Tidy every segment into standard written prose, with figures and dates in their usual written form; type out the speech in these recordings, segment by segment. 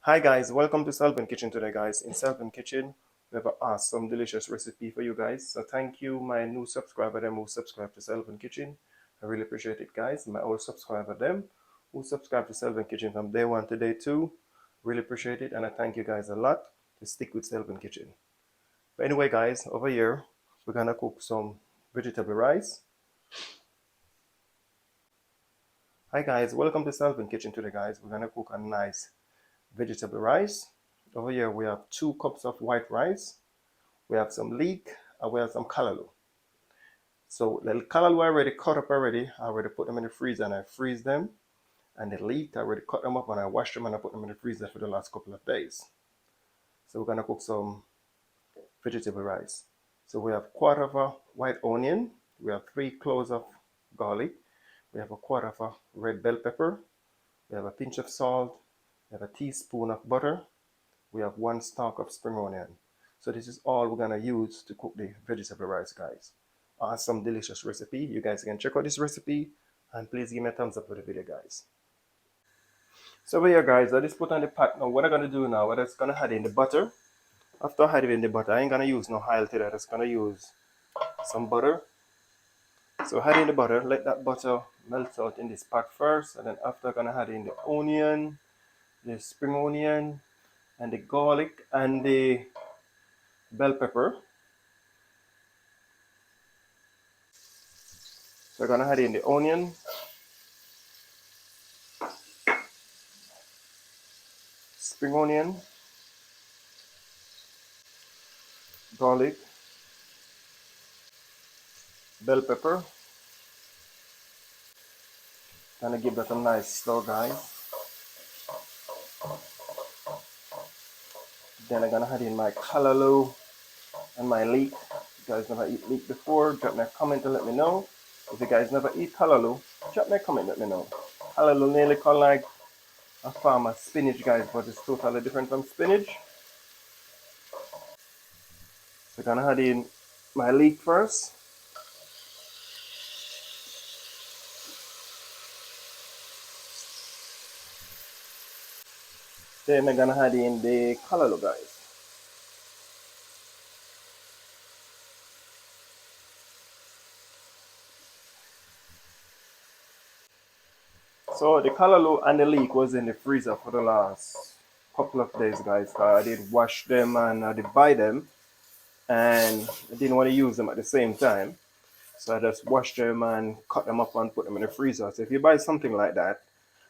Hi guys, welcome to Selvin Kitchen today guys. In Selvin Kitchen, we have an awesome delicious recipe for you guys. So thank you my new subscriber them who subscribe to Selvin Kitchen. I really appreciate it guys. My old subscriber them who subscribe to Selvin Kitchen from day one to day two. Really appreciate it and I thank you guys a lot to stick with Selvin Kitchen. But anyway guys, over here we're gonna cook some vegetable rice. Hi guys, welcome to Selvin Kitchen today guys. We're gonna cook a nice vegetable rice. Over here we have 2 cups of white rice, we have some leek, and we have some calaloo. So the calaloo I already cut up already. I already put them in the freezer and I freeze them. And the leek I already cut them up and I wash them and I put them in the freezer for the last couple of days. So we're gonna cook some vegetable rice. So we have 1/4 of a white onion, we have 3 cloves of garlic, we have a 1/4 of a red bell pepper, we have a pinch of salt, we have a teaspoon of butter, we have 1 stalk of spring onion. So this is all we're gonna use to cook the vegetable rice guys. Awesome delicious recipe. You guys can check out this recipe and please give me a thumbs up for the video guys. So over here guys, I just put on the pot. Now what I'm gonna do now, I'm just gonna add in the butter. After I add in the butter, I ain't gonna use no oil today, I'm just gonna use some butter. So add in the butter, let that butter melt out in this pot first, and then after I'm gonna add in the onion, the spring onion, and the garlic and the bell pepper. So I'm gonna add in the onion, spring onion, garlic, bell pepper. Gonna give that a nice stir guys. Then I'm gonna add in my calaloo and my leek. If you guys never eat leek before, drop me a comment and let me know. If you guys never eat calaloo, drop me a comment and let me know. Calaloo nearly called like a form of spinach guys, but it's totally different from spinach. So I'm gonna add in my leek first. Then I'm gonna add in the calaloo guys. So the calaloo and the leek was in the freezer for the last couple of days guys. I did wash them and I did buy them and I didn't want to use them at the same time. So I just washed them and cut them up and put them in the freezer. So if you buy something like that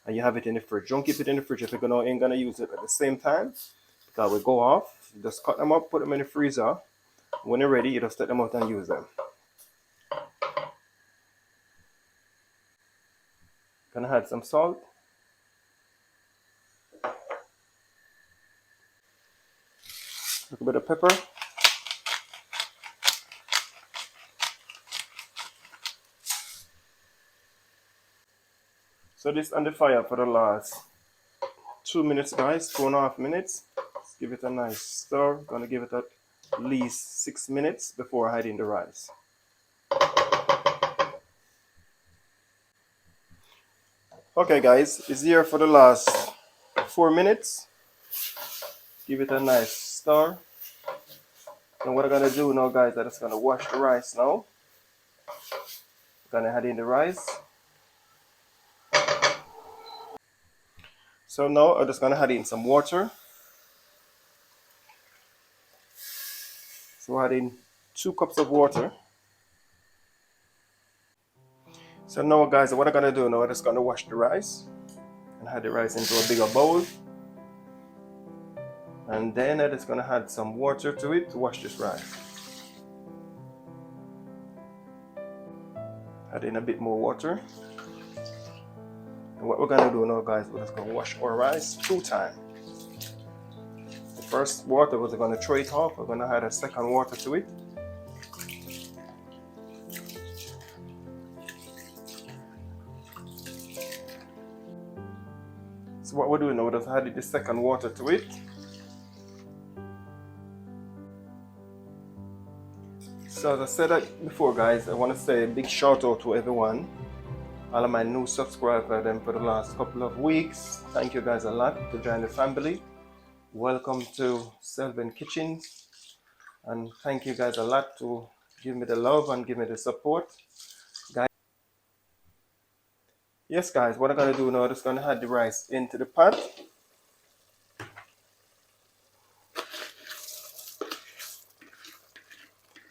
and you have it in the fridge, don't keep it in the fridge if you ain't gonna use it at the same time because we go off. Just cut them up, put them in the freezer. When they're ready, you just take them out and use them. Gonna add some salt. A little bit of pepper. So this on the fire for the last 2 minutes guys, 2.5 minutes. Let's give it a nice stir. Gonna give it at least 6 minutes before I add in the rice. Okay guys, it's here for the last 4 minutes. Give it a nice stir. And what I'm gonna do now guys, I'm just gonna wash the rice now. Gonna add in the rice. So now I'm just gonna add in some water. So add in 2 cups of water. So now guys, what I'm gonna do now, I'm just gonna wash the rice and add the rice into a bigger bowl. And then I'm just gonna add some water to it to wash this rice. Add in a bit more water. And what we're gonna do now guys, we're just gonna wash our rice 2 times. The first water we're gonna throw it off, we're gonna add a second water to it. So what we're doing now, we're just adding the second water to it. So as I said before guys, I want to say a big shout out to everyone. All of my new subscribers them for the last couple of weeks. Thank you guys a lot to join the family. Welcome to Selvin Kitchen, and thank you guys a lot to give me the love and give me the support. Guys, yes guys, what I'm gonna do now, I'm just gonna add the rice into the pot.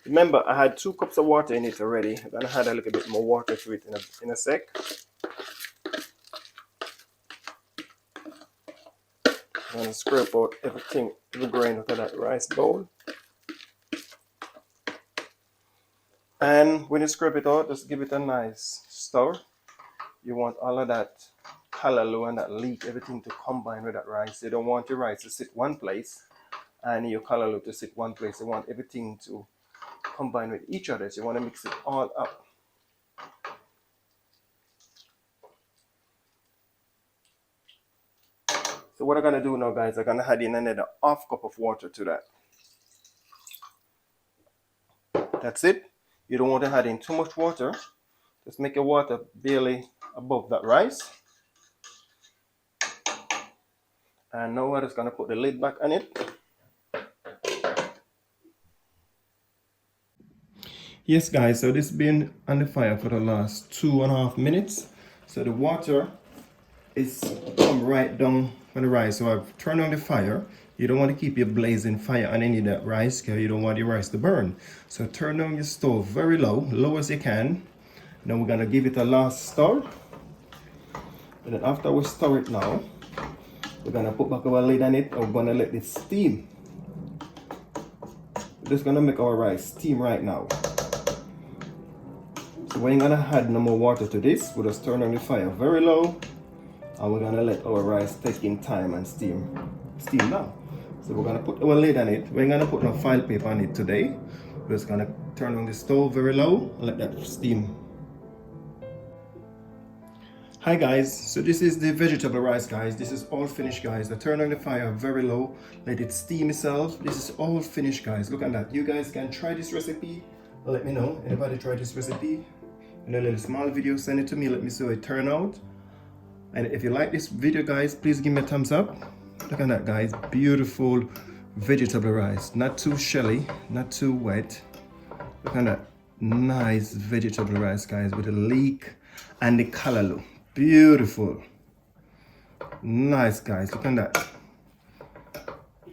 Remember, I had 2 cups of water in it already. I'm gonna add a little bit more water to it in a sec. I'm gonna scrape out everything, every grain out of that rice bowl. And when you scrape it out, just give it a nice stir. You want all of that calaloo and that leek, everything to combine with that rice. You don't want your rice to sit one place and your calaloo to sit one place. You want everything to combine with each other. So you want to mix it all up. So what I'm gonna do now, guys, I'm gonna add in another half cup of water to that. That's it. You don't want to add in too much water. Just make your water barely above that rice. And now we're just gonna put the lid back on it. Yes guys, so this has been on the fire for the last 2.5 minutes. So the water is come right down on the rice. So I've turned on the fire. You don't want to keep your blazing fire on any of that rice because you don't want your rice to burn. So turn down your stove very low, low as you can. Now we're gonna give it a last stir. And then after we stir it now, we're gonna put back our lid on it and we're gonna let it steam. We're just gonna make our rice steam right now. So we ain't gonna add no more water to this. We'll just turn on the fire very low and we're gonna let our rice take in time and steam now. So we're gonna put our lid on it. We ain't gonna put no foil paper on it today. We're just gonna turn on the stove very low and let that steam. Hi guys, so this is the vegetable rice guys. This is all finished guys. I turn on the fire very low, let it steam itself. This is all finished guys. Look at that. You guys can try this recipe. Let me know. Anybody try this recipe? In a little small video, send it to me. Let me see how it turn out. And if you like this video guys, please give me a thumbs up. Look at that guys. Beautiful vegetable rice. Not too shelly, not too wet. Look at that. Nice vegetable rice guys with the leek and the calaloo. Beautiful. Nice guys, look at that.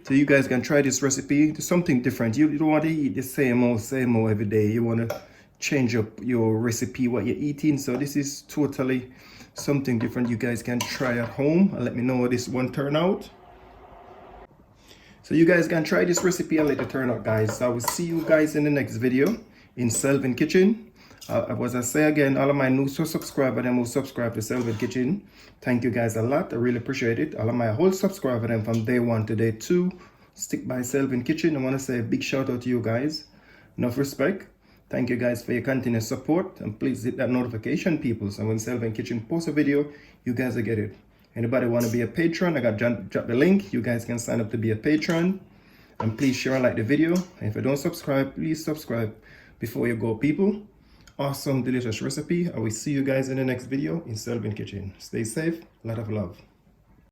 So you guys can try this recipe. It's something different. You don't want to eat the same old every day. You want to change up your recipe, what you're eating. So this is totally something different you guys can try at home and let me know how this one turn out. So you guys can try this recipe and let it turn out guys. I will see you guys in the next video in Selvin Kitchen. As I say again, all of my new subscribers and who subscribe to Selvin Kitchen, thank you guys a lot. I really appreciate it. All of my whole subscribers and from day 1 to day 2 stick by Selvin Kitchen. I want to say a big shout out to you guys. Enough respect. Thank you guys for your continuous support and please hit that notification people so when Selvin Kitchen posts a video, you guys will get it. Anybody want to be a patron? I got drop the link. You guys can sign up to be a patron and please share and like the video. And if you don't subscribe, please subscribe before you go people. Awesome delicious recipe. I will see you guys in the next video in Selvin Kitchen. Stay safe, a lot of love.